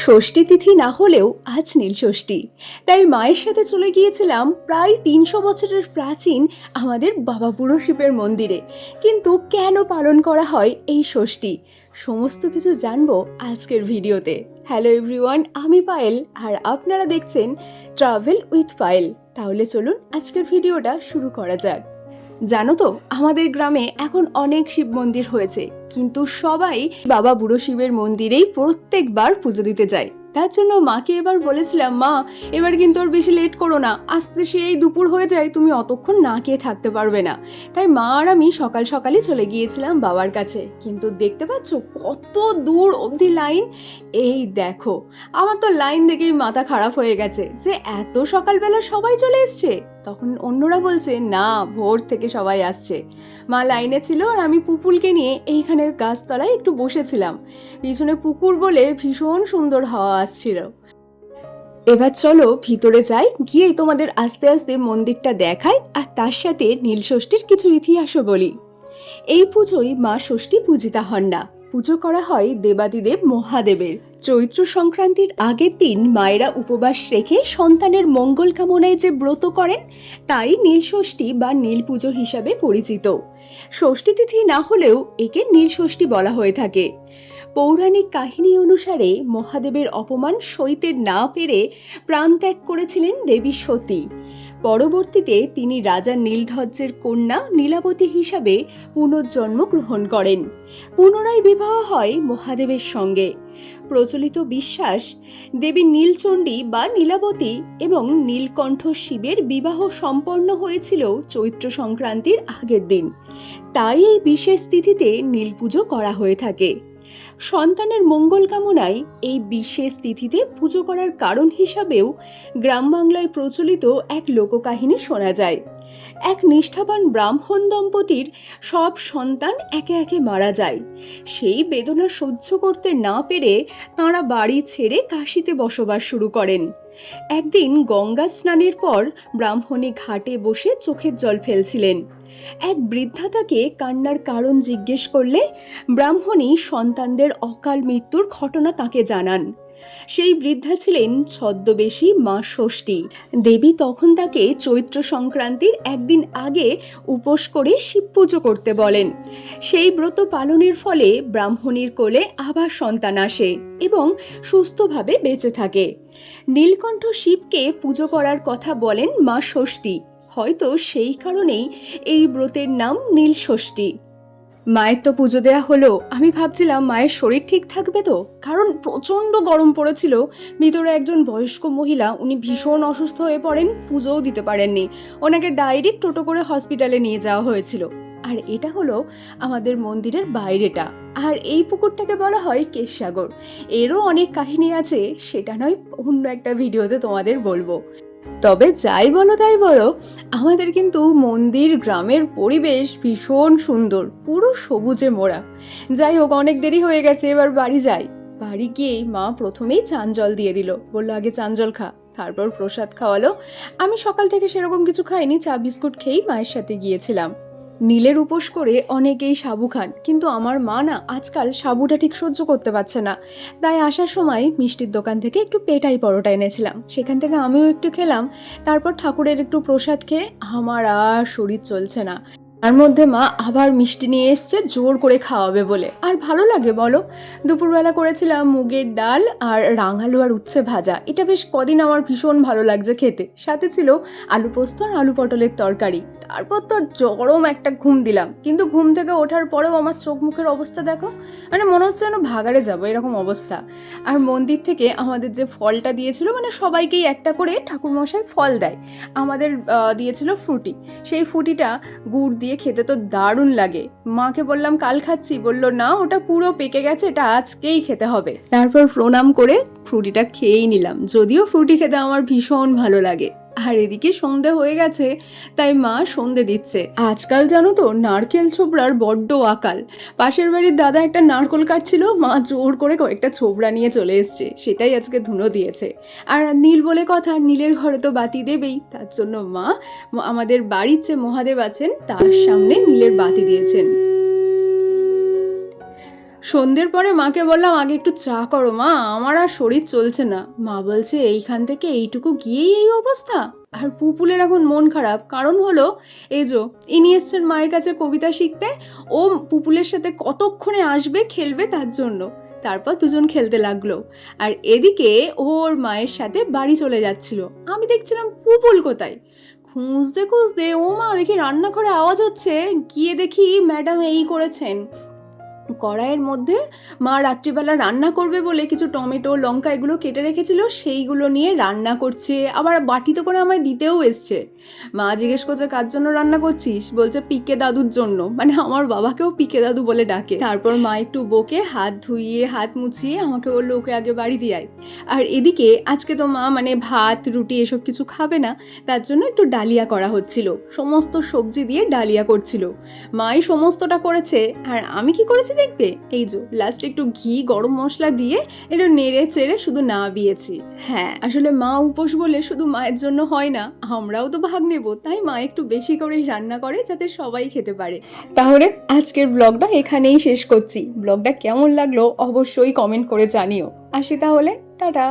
ষষ্ঠী তিথি না হলেও আজ নীলষষ্ঠী, তাই মায়ের সাথে চলে গিয়েছিলাম প্রায় ৩০০ বছরের প্রাচীন আমাদের বাবা বুড়ো শিবের মন্দিরে। কিন্তু কেন পালন করা হয় এই ষষ্ঠী, সমস্ত কিছু জানবো আজকের ভিডিওতে। হ্যালো এভরিওয়ান, আমি পায়েল আর আপনারা দেখছেন ট্রাভেল উইথ পায়েল। তাহলে চলুন আজকের ভিডিওটা শুরু করা যাক। জানো তো, আমাদের গ্রামে এখন অনেক শিব মন্দির হয়েছে, কিন্তু সবাই বাবা বুড়ো শিবের মন্দিরেই প্রত্যেকবার পুজো দিতে যায়। তার জন্য মাকে এবার বলেছিলাম, মা এবার কিন্তু আর বেশি লেট করো না, আসতে সেই দুপুর হয়ে যায়, তুমি অতক্ষণ না খেয়ে থাকতে পারবে না। তাই মা আর আমি সকাল সকালই চলে গিয়েছিলাম বাবার কাছে। কিন্তু দেখতে পাচ্ছ কত দূর অবধি লাইন। এই দেখো, আমার তো লাইন দেখেই মাথা খারাপ হয়ে গেছে যে এত সকালবেলা সবাই চলে এসছে। তখন অন্যরা বলছে না, ভোর থেকে সবাই আসছে। মা লাইনে ছিল আর আমি পুপুলকে নিয়ে এইখানে গাছতলায় একটু বসেছিলাম। পিছনে পুকুর বলে ভীষণ সুন্দর হাওয়া আসছিল। এবার চলো ভিতরে যাই, গিয়ে তোমাদের আস্তে আস্তে মন্দিরটা দেখাই আর তার সাথে নীলষষ্ঠীর কিছু ইতিহাসও বলি। এই পুজোয় মা ষষ্ঠী পূজিতা হন না, পুজো করা হয় দেবাদিদেব মহাদেবের। চৈত্র সংক্রান্তির আগের দিন মায়েরা উপবাস রেখে সন্তানের মঙ্গল কামনায় যে ব্রত করেন, তাই নীলষষ্ঠী বা নীল পুজো হিসাবে পরিচিত। ষষ্ঠী তিথি না হলেও একে নীলষষ্ঠী বলা হয়ে থাকে। পৌরাণিক কাহিনী অনুসারে মহাদেবের অপমান সইতে না পেরে প্রাণত্যাগ করেছিলেন দেবী সতী। পরবর্তীতে তিনি রাজা নীলধ্বজের কন্যা নীলাবতী হিসাবে পুনর্জন্ম গ্রহণ করেন। পুনরায় বিবাহ হয় মহাদেবের সঙ্গে। প্রচলিত বিশ্বাস, দেবী নীলচণ্ডী বা নীলাবতী এবং নীলকণ্ঠ শিবের বিবাহ সম্পন্ন হয়েছিল চৈত্র সংক্রান্তির আগের দিন। তাই এই বিশেষ তিথিতে নীল পুজো করা হয়ে থাকে। সন্তানের মঙ্গল কামনায় এই বিশেষ তিথিতে পুজো করার কারণ হিসাবেও গ্রাম বাংলায় প্রচলিত এক লোককাহিনী শোনা যায়। এক নিষ্ঠাবান ব্রাহ্মণ দম্পতির সব সন্তান একে একে মারা যায়। সেই বেদনা সহ্য করতে না পেরে তাঁরা বাড়ি ছেড়ে কাশীতে বসবাস শুরু করেন। একদিন গঙ্গা স্নানের পর ব্রাহ্মণী ঘাটে বসে চোখের জল ফেলছিলেন। এক বৃদ্ধা তাকে কান্নার কারণ জিজ্ঞেস করলে ব্রাহ্মণী সন্তানদের অকাল মৃত্যুর ঘটনা তাকে জানান। সেই বৃদ্ধা ছিলেন ছদ্মবেশী মা ষষ্ঠী। দেবী তখন তাকে চৈত্র সংক্রান্তির একদিন আগে উপোস করে শিব পুজো করতে বলেন। সেই ব্রত পালনের ফলে ব্রাহ্মণীর কোলে আবার সন্তান আসে এবং সুস্থভাবে বেঁচে থাকে। নীলকণ্ঠ শিবকে পুজো করার কথা বলেন মা ষষ্ঠী। হয়তো সেই কারণেই এই ব্রতের নাম নীলষষ্ঠী। মায়ের তো পুজো দেয়া হলো, আমি ভাবছিলাম মায়ের শরীর ঠিক থাকবে তো, কারণ প্রচণ্ড গরম পড়েছিল। ভিতরে একজন বয়স্ক মহিলা, উনি ভীষণ অসুস্থ হয়ে পড়েন, পুজোও দিতে পারেননি। ওনাকে ডাইরেক্ট টোটো করে হসপিটালে নিয়ে যাওয়া হয়েছিল। আর এটা হলো আমাদের মন্দিরের বাইরেটা। আর এই পুকুরটাকে বলা হয় কেশসাগর। এরও অনেক কাহিনী আছে, সেটা নয় অন্য একটা ভিডিওতে তোমাদের বলবো। তবে যাই বলো তাই বলো, আমাদের কিন্তু মন্দির গ্রামের পরিবেশ ভীষণ সুন্দর, পুরো সবুজে মোড়া। যাই হোক, অনেক দেরি হয়ে গেছে, এবার বাড়ি যাই। বাড়ি গিয়েই মা প্রথমেই চান জল দিয়ে দিল, বললো আগে চান জল খা, তারপর প্রসাদ খাওয়ালো। আমি সকাল থেকে সেরকম কিছু খাইনি, চা বিস্কুট খেয়েই মায়ের সাথে গিয়েছিলাম। নীলের উপোস করে অনেকেই সাবু খান, কিন্তু আমার মা না আজকাল সাবুটা ঠিক সহ্য করতে পারছে না। তাই আসার সময় মিষ্টির দোকান থেকে একটু পেটাই পরোটা এনেছিলাম, সেখান থেকে আমিও একটু খেলাম। তারপর ঠাকুরের একটু প্রসাদ খেয়ে আমার আর শরীর চলছে না। তার মধ্যে মা আবার মিষ্টি নিয়ে এসছে জোর করে খাওয়াবে বলে। আর ভালো লাগে বলো? দুপুরবেলা করেছিলাম মুগের ডাল আর রাঙালু আর উচ্ছে ভাজা, এটা বেশ কদিন আমার ভীষণ ভালো লাগছে খেতে। সাথে ছিল আলু পোস্ত আর আলু পটলের তরকারি। তারপর তো গরম একটা ঘুম দিলাম, কিন্তু ঘুম থেকে ওঠার পরেও আমার চোখ মুখের অবস্থা দেখো, মানে মনে হচ্ছে যেন ভাগাড়ে যাবো এরকম অবস্থা। আর মন্দির থেকে আমাদের যে ফলটা দিয়েছিল, মানে সবাইকেই একটা করে ঠাকুরমশাই ফল দেয়, আমাদের দিয়েছিল ফ্রুটি। সেই ফ্রুটিটা গুড় দিয়ে খেতে তো দারুণ লাগে। মাকে বললাম কাল খাচ্ছি, বললো না ওটা পুরো পেকে গেছে, এটা আজকেই খেতে হবে। তারপর প্রণাম করে ফ্রুটিটা খেয়েই নিলাম, যদিও ফ্রুটি খেতে আমার ভীষণ ভালো লাগে। আর এদিকে সন্ধে হয়ে গেছে, তাই মা সন্ধে দিচ্ছে। আজকাল জানো তো নারকেল ছোবড়ার বড্ড আকাল। পাশের বাড়ির দাদা একটা নারকেল কাটছিল, মা জোর করে কয়েকটা ছোবড়া নিয়ে চলে এসছে, সেটাই আজকে ধুনো দিয়েছে। আর নীল বলে কথা, নীলের ঘরে তো বাতি দেবেই, তার জন্য মা আমাদের বাড়ির যে মহাদেব আছেন তার সামনে নীলের বাতি দিয়েছেন। সন্ধ্যের পরে মাকে বললাম আগে একটু চা করো মা, আমার আর শরীর চলছে না। মা বলছে এইখান থেকে এইটুকু গিয়েই এই অবস্থা। আর পুপুলের এখন মন খারাপ, কারণ হলো এই যে ইনি এসছেন মায়ের কাছে কবিতা শিখতে, ও পুপুলের সাথে কতক্ষণে আসবে খেলবে তার জন্য। তারপর দুজন খেলতে লাগলো, আর এদিকে ওর মায়ের সাথে বাড়ি চলে যাচ্ছিল। আমি দেখছিলাম পুপুল কোথায়, খুঁজতে খুঁজতে ও মা দেখি রান্নাঘরে আওয়াজ হচ্ছে, গিয়ে দেখি ম্যাডাম এই করেছেন, কড়াইয়ের মধ্যে মা রাত্রিবেলা রান্না করবে বলে কিছু টমেটো লঙ্কা এগুলো কেটে রেখেছিল, সেইগুলো নিয়ে রান্না করছে। আবার বাটিতে করে আমায় দিতেও এসছে। মা জিজ্ঞেস করছে কার জন্য রান্না করছিস, বলছে পিকে দাদুর জন্য, মানে আমার বাবাকেও পিকে দাদু বলে ডাকে। তারপর মা একটু বকে হাত ধুইয়ে হাত মুছিয়ে আমাকে বললো ওকে আগে বাড়ি দিয়ে আয়। আর এদিকে আজকে তো মা মানে ভাত রুটি এসব কিছু খাবে না, তার জন্য একটু ডালিয়া করা হচ্ছিল, সমস্ত সবজি দিয়ে ডালিয়া করছিল। মাই সমস্তটা করেছে, আর আমি কি করেছি দেখবে, এই যে লাস্টে একটু ঘি গরম মশলা দিয়ে একটু নেড়ে চেড়ে শুধু নাবিয়েছি। হ্যাঁ, আসলে মা উপোস বলে শুধু মায়ের জন্য হয় না, আমরাও তো ভাগ নেব, তাই মা একটু বেশি করেই রান্না করে যাতে সবাই খেতে পারে। তাহলে আজকের ব্লগটা এখানেই শেষ করছি। ব্লগটা কেমন লাগলো অবশ্যই কমেন্ট করে জানিও। আসি তাহলে, টাটা।